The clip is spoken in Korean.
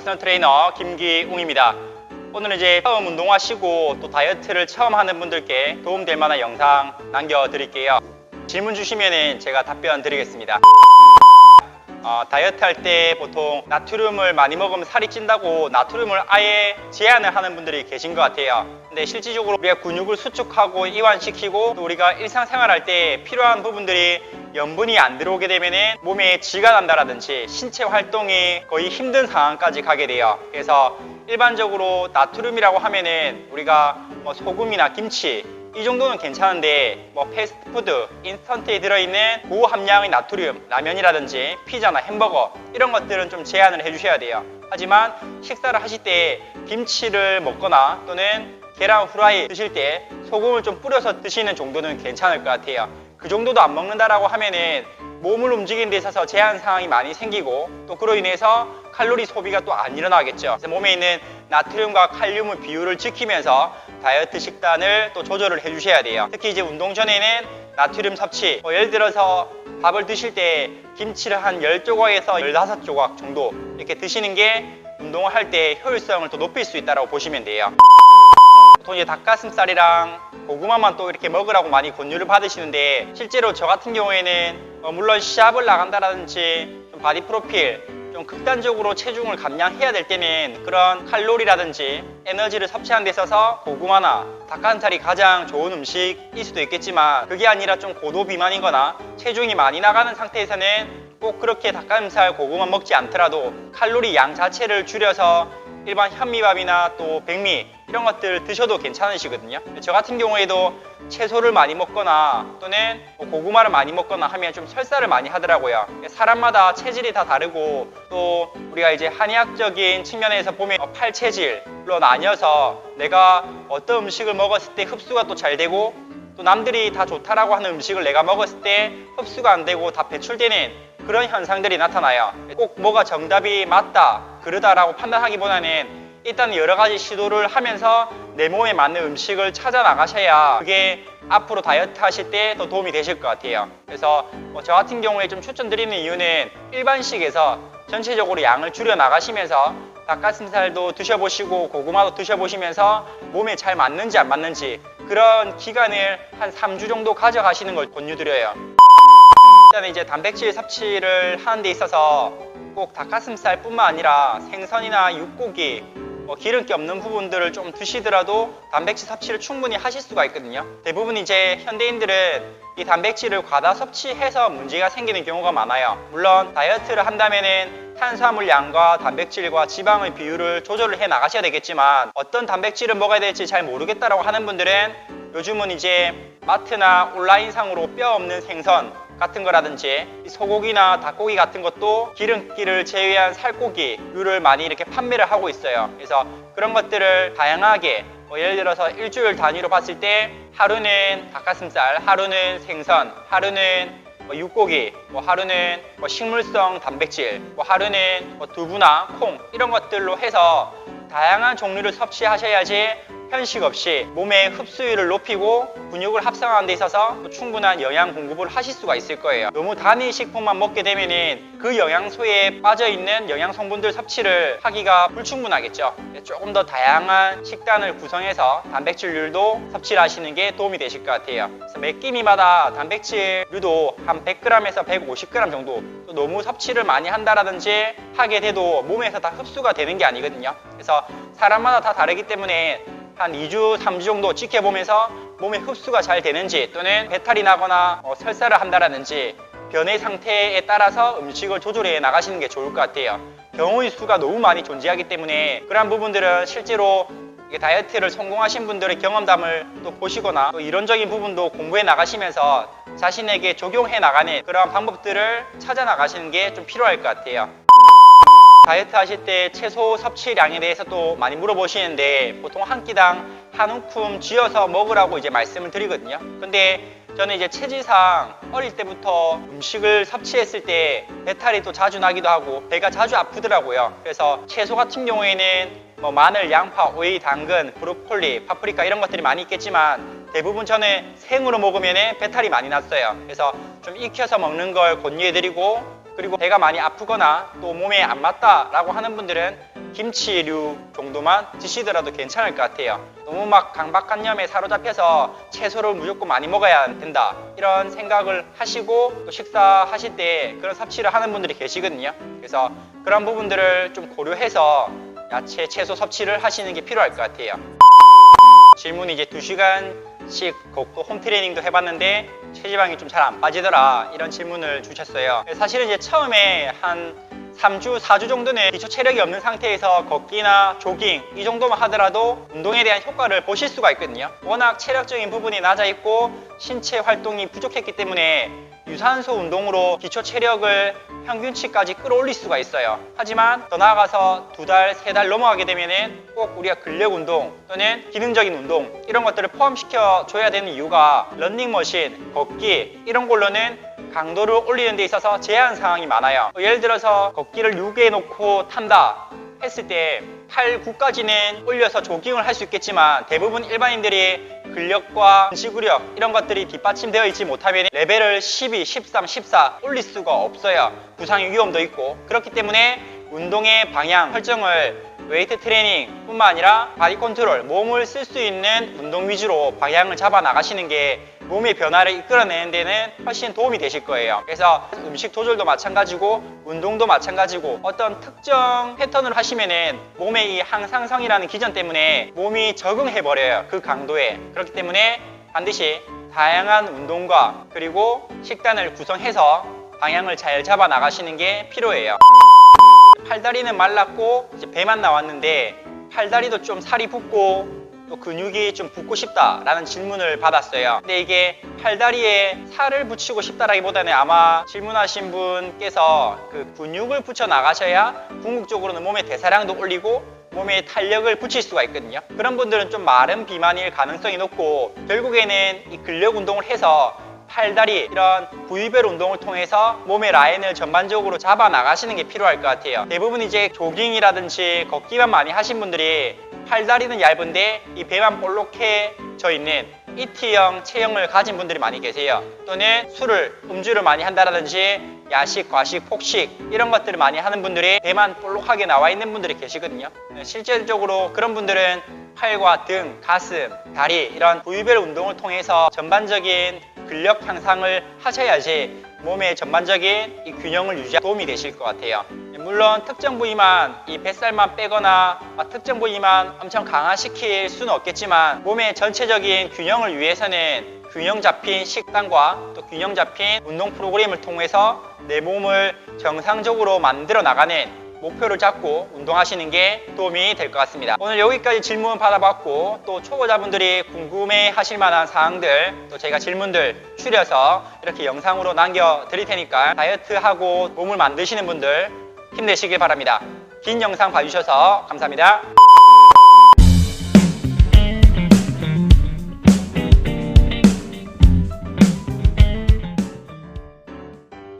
퍼스널 트레이너 김기웅입니다. 오늘은 이제 처음 운동하시고 또 다이어트를 처음 하는 분들께 도움될 만한 영상 남겨드릴게요. 질문 주시면 제가 답변 드리겠습니다. 다이어트 할 때 보통 나트륨을 많이 먹으면 살이 찐다고 나트륨을 아예 제한을 하는 분들이 계신 것 같아요. 근데 실질적으로 우리가 근육을 수축하고 이완시키고 또 우리가 일상생활 할 때 필요한 부분들이 염분이 안 들어오게 되면은 몸에 쥐가 난다라든지 신체 활동이 거의 힘든 상황까지 가게 돼요. 그래서 일반적으로 나트륨이라고 하면은 우리가 소금이나 김치 이 정도는 괜찮은데 패스트푸드, 인스턴트에 들어있는 고함량의 나트륨, 라면이라든지 피자나 햄버거 이런 것들은 좀 제한을 해주셔야 돼요. 하지만 식사를 하실 때 김치를 먹거나 또는 계란 후라이 드실 때 소금을 좀 뿌려서 드시는 정도는 괜찮을 것 같아요. 그 정도도 안 먹는다라고 하면은 몸을 움직이는 데 있어서 제한 상황이 많이 생기고 또 그로 인해서 칼로리 소비가 또 안 일어나겠죠. 그래서 몸에 있는 나트륨과 칼륨의 비율을 지키면서 다이어트 식단을 또 조절을 해주셔야 돼요. 특히 이제 운동 전에는 나트륨 섭취, 예를 들어서 밥을 드실 때 김치를 한 10조각에서 15조각 정도 이렇게 드시는 게 운동을 할 때 효율성을 또 높일 수 있다고 보시면 돼요. 보통 이제 닭가슴살이랑 고구마만 또 이렇게 먹으라고 많이 권유를 받으시는데 실제로 저 같은 경우에는 물론 시합을 나간다든지 좀 바디 프로필 좀 극단적으로 체중을 감량해야 될 때는 그런 칼로리라든지 에너지를 섭취하는 데 있어서 고구마나 닭가슴살이 가장 좋은 음식일 수도 있겠지만 그게 아니라 좀 고도 비만이거나 체중이 많이 나가는 상태에서는 꼭 그렇게 닭가슴살, 고구마 먹지 않더라도 칼로리 양 자체를 줄여서 일반 현미밥이나 또 백미 이런 것들 드셔도 괜찮으시거든요. 저 같은 경우에도 채소를 많이 먹거나 또는 고구마를 많이 먹거나 하면 좀 설사를 많이 하더라고요. 사람마다 체질이 다 다르고 또 우리가 이제 한의학적인 측면에서 보면 팔체질로 나뉘어서 내가 어떤 음식을 먹었을 때 흡수가 또 잘 되고 또 남들이 다 좋다라고 하는 음식을 내가 먹었을 때 흡수가 안 되고 다 배출되는 그런 현상들이 나타나요. 꼭 뭐가 정답이 맞다, 그러다라고 판단하기보다는 일단 여러 가지 시도를 하면서 내 몸에 맞는 음식을 찾아 나가셔야 그게 앞으로 다이어트 하실 때 더 도움이 되실 것 같아요. 그래서 저 같은 경우에 좀 추천드리는 이유는 일반식에서 전체적으로 양을 줄여 나가시면서 닭가슴살도 드셔보시고 고구마도 드셔보시면서 몸에 잘 맞는지 안 맞는지 그런 기간을 한 3주 정도 가져가시는 걸 권유드려요. 일단 이제 단백질 섭취를 하는 데 있어서 꼭 닭가슴살 뿐만 아니라 생선이나 육고기 기름기 없는 부분들을 좀 드시더라도 단백질 섭취를 충분히 하실 수가 있거든요. 대부분 이제 현대인들은 이 단백질을 과다 섭취해서 문제가 생기는 경우가 많아요. 물론 다이어트를 한다면은 탄수화물 양과 단백질과 지방의 비율을 조절을 해 나가셔야 되겠지만 어떤 단백질을 먹어야 될지 잘 모르겠다라고 하는 분들은 요즘은 이제 마트나 온라인상으로 뼈 없는 생선 같은 거라든지 소고기나 닭고기 같은 것도 기름기를 제외한 살코기류를 많이 이렇게 판매를 하고 있어요. 그래서 그런 것들을 다양하게 예를 들어서 일주일 단위로 봤을 때 하루는 닭가슴살, 하루는 생선, 하루는 육고기, 하루는 식물성 단백질, 하루는 두부나 콩 이런 것들로 해서 다양한 종류를 섭취하셔야지 편식 없이 몸의 흡수율을 높이고 근육을 합성하는 데 있어서 충분한 영양 공급을 하실 수가 있을 거예요. 너무 단일 식품만 먹게 되면은 그 영양소에 빠져있는 영양 성분들 섭취를 하기가 불충분하겠죠. 조금 더 다양한 식단을 구성해서 단백질류도 섭취를 하시는 게 도움이 되실 것 같아요. 그래서 매 끼니마다 단백질류도 한 100g에서 150g 정도 또 너무 섭취를 많이 한다라든지 하게 돼도 몸에서 다 흡수가 되는 게 아니거든요. 그래서 사람마다 다 다르기 때문에 한 2주, 3주 정도 지켜보면서 몸에 흡수가 잘 되는지 또는 배탈이 나거나 설사를 한다라든지 변의 상태에 따라서 음식을 조절해 나가시는 게 좋을 것 같아요. 경우의 수가 너무 많이 존재하기 때문에 그런 부분들은 실제로 다이어트를 성공하신 분들의 경험담을 또 보시거나 또 이론적인 부분도 공부해 나가시면서 자신에게 적용해 나가는 그런 방법들을 찾아 나가시는 게 좀 필요할 것 같아요. 다이어트 하실 때 채소 섭취량에 대해서 또 많이 물어보시는데 보통 한 끼당 한 움큼 쥐어서 먹으라고 이제 말씀을 드리거든요. 근데 저는 이제 체질상 어릴 때부터 음식을 섭취했을 때 배탈이 또 자주 나기도 하고 배가 자주 아프더라고요. 그래서 채소 같은 경우에는 마늘, 양파, 오이, 당근, 브로콜리, 파프리카 이런 것들이 많이 있겠지만 대부분 저는 생으로 먹으면 배탈이 많이 났어요. 그래서 좀 익혀서 먹는 걸 권유해드리고 그리고 배가 많이 아프거나 또 몸에 안 맞다라고 하는 분들은 김치류 정도만 드시더라도 괜찮을 것 같아요. 너무 막 강박관념에 사로잡혀서 채소를 무조건 많이 먹어야 된다 이런 생각을 하시고 또 식사하실 때 그런 섭취를 하는 분들이 계시거든요. 그래서 그런 부분들을 좀 고려해서 야채, 채소 섭취를 하시는 게 필요할 것 같아요. 질문이 이제 2시간씩 걷고 홈트레이닝도 해봤는데 체지방이 좀 잘 안 빠지더라 이런 질문을 주셨어요. 사실은 이제 처음에 한 3주, 4주 정도는 기초 체력이 없는 상태에서 걷기나 조깅 이 정도만 하더라도 운동에 대한 효과를 보실 수가 있거든요. 워낙 체력적인 부분이 낮아 있고 신체 활동이 부족했기 때문에 유산소 운동으로 기초 체력을 평균치까지 끌어올릴 수가 있어요. 하지만 더 나아가서 2달, 3달 넘어가게 되면은 꼭 우리가 근력 운동 또는 기능적인 운동 이런 것들을 포함시켜 줘야 되는 이유가 런닝머신, 걷기 이런 걸로는 강도를 올리는 데 있어서 제한 상황이 많아요. 예를 들어서 걷기를 6에 놓고 탄다 했을 때 8, 9까지는 올려서 조깅을 할 수 있겠지만 대부분 일반인들이 근력과 지구력 이런 것들이 뒷받침되어 있지 못하면 레벨을 12, 13, 14 올릴 수가 없어요. 부상의 위험도 있고 그렇기 때문에 운동의 방향 설정을 웨이트 트레이닝 뿐만 아니라 바디 컨트롤, 몸을 쓸 수 있는 운동 위주로 방향을 잡아 나가시는 게 몸의 변화를 이끌어내는 데는 훨씬 도움이 되실 거예요. 그래서 음식 조절도 마찬가지고 운동도 마찬가지고 어떤 특정 패턴을 하시면은 몸의 이 항상성이라는 기전 때문에 몸이 적응해버려요. 그 강도에. 그렇기 때문에 반드시 다양한 운동과 그리고 식단을 구성해서 방향을 잘 잡아 나가시는 게 필요해요. 팔다리는 말랐고 이제 배만 나왔는데 팔다리도 좀 살이 붙고 또 근육이 좀 붙고 싶다라는 질문을 받았어요. 근데 이게 팔다리에 살을 붙이고 싶다라기보다는 아마 질문하신 분께서 그 근육을 붙여 나가셔야 궁극적으로는 몸의 대사량도 올리고 몸에 탄력을 붙일 수가 있거든요. 그런 분들은 좀 마른 비만일 가능성이 높고 결국에는 이 근력 운동을 해서 팔다리 이런 부위별 운동을 통해서 몸의 라인을 전반적으로 잡아 나가시는 게 필요할 것 같아요. 대부분 이제 조깅이라든지 걷기만 많이 하신 분들이 팔다리는 얇은데 이 배만 볼록해져 있는 이티형 체형을 가진 분들이 많이 계세요. 또는 음주를 많이 한다든지 야식, 과식, 폭식 이런 것들을 많이 하는 분들이 배만 볼록하게 나와 있는 분들이 계시거든요. 실질적으로 그런 분들은 팔과 등, 가슴, 다리 이런 부위별 운동을 통해서 전반적인 근력 향상을 하셔야지 몸의 전반적인 이 균형을 유지하는 도움이 되실 것 같아요. 물론 특정 부위만 이 뱃살만 빼거나 특정 부위만 엄청 강화시킬 수는 없겠지만 몸의 전체적인 균형을 위해서는 균형 잡힌 식단과 또 균형 잡힌 운동 프로그램을 통해서 내 몸을 정상적으로 만들어 나가는 목표를 잡고 운동하시는 게 도움이 될 것 같습니다. 오늘 여기까지 질문 받아봤고 또 초보자분들이 궁금해 하실 만한 사항들 또 제가 질문들 추려서 이렇게 영상으로 남겨드릴 테니까 다이어트하고 몸을 만드시는 분들 힘내시길 바랍니다. 긴 영상 봐주셔서 감사합니다.